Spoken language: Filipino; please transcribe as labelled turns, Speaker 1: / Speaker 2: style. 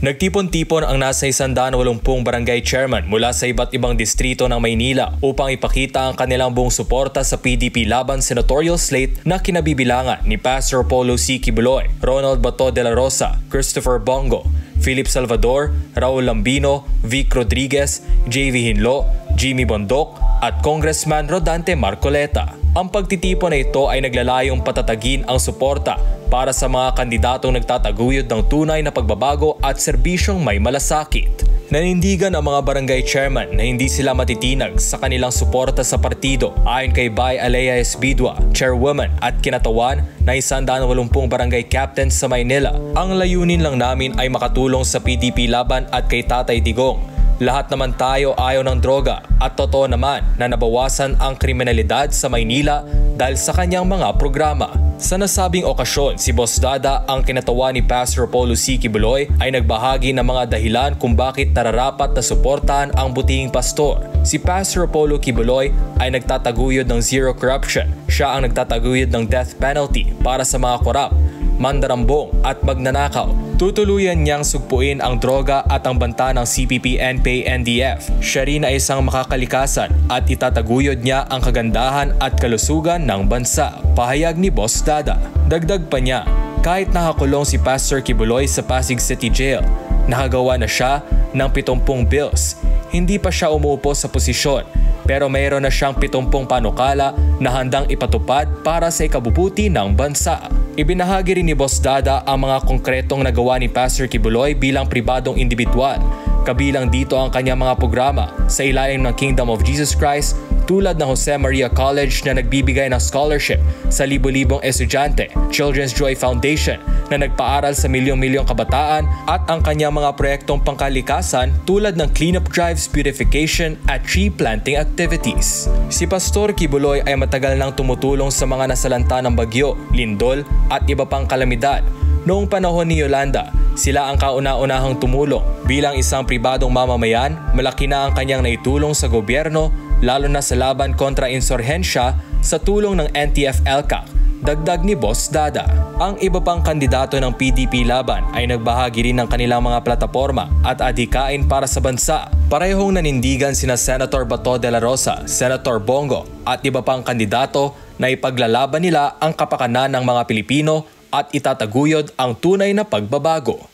Speaker 1: Nagtipon-tipon ang nasa 180 barangay chairman mula sa iba't ibang distrito ng Maynila upang ipakita ang kanilang buong suporta sa PDP laban senatorial slate na kinabibilangan ni Pastor Apollo C. Quiboloy, Ronald Bato de la Rosa, Christopher Bongo, Philip Salvador, Raul Lambino, Vic Rodriguez, J.V. Hinlo, Jimmy Bondok at Congressman Rodante Marcoleta. Ang pagtitipon na ito ay naglalayong patatagin ang suporta para sa mga kandidatong nagtataguyod ng tunay na pagbabago at serbisyong may malasakit. Nanindigan ang mga barangay chairman na hindi sila matitinag sa kanilang suporta sa partido. Ayon kay Bay Alea Espidua, chairwoman at kinatawan na 180 barangay captains sa Maynila, ang layunin lang namin ay makatulong sa PDP laban at kay Tatay Digong. Lahat naman tayo ayaw ng droga at totoo naman na nabawasan ang kriminalidad sa Maynila dahil sa kanyang mga programa. Sa nasabing okasyon, si Boss Dada, ang kinatawa ni Pastor Apollo C. Quiboloy, ay nagbahagi ng mga dahilan kung bakit nararapat na suportahan ang butihing pastor. Si Pastor Apollo Quiboloy ay nagtataguyod ng zero corruption. Siya ang nagtataguyod ng death penalty para sa mga korap, mandarambong at magnanakaw. Tutuluyan niyang sugpuin ang droga at ang banta ng CPP, NPA, NDF. Siya rin ay isang makakalikasan at itataguyod niya ang kagandahan at kalusugan ng bansa. Pahayag ni Boss Dada. Dagdag pa niya, kahit nakakulong si Pastor Quiboloy sa Pasig City Jail, nakagawa na siya ng 70 bills. Hindi pa siya umuupo sa posisyon, pero mayroon na siyang 70 panukala na handang ipatupad para sa ikabubuti ng bansa. Ibinahagi rin ni Boss Dada ang mga konkretong nagawa ni Pastor Quiboloy bilang pribadong individual. Kabilang dito ang kanyang mga programa sa ilalim ng Kingdom of Jesus Christ, tulad ng Jose Maria College na nagbibigay ng scholarship sa libo-libong estudyante, Children's Joy Foundation na nagpaaral sa milyong-milyong kabataan, at ang kanyang mga proyektong pangkalikasan tulad ng cleanup drives, beautification at tree planting activities. Si Pastor Quiboloy ay matagal nang tumutulong sa mga nasalanta ng bagyo, lindol at iba pang kalamidad. Noong panahon ni Yolanda, sila ang kauna-unahang tumulong. Bilang isang pribadong mamamayan, malaki na ang kanyang naitulong sa gobyerno, lalo na sa laban kontra insurhensya sa tulong ng NTF-ELCAC. Dagdag ni Boss Dada. Ang iba pang kandidato ng PDP laban ay nagbahagi rin ng kanilang mga plataporma at adhikain para sa bansa. Parehong nanindigan sina Senator Bato de la Rosa, Senator Bongo at iba pang kandidato na ipaglalaban nila ang kapakanan ng mga Pilipino at itataguyod ang tunay na pagbabago.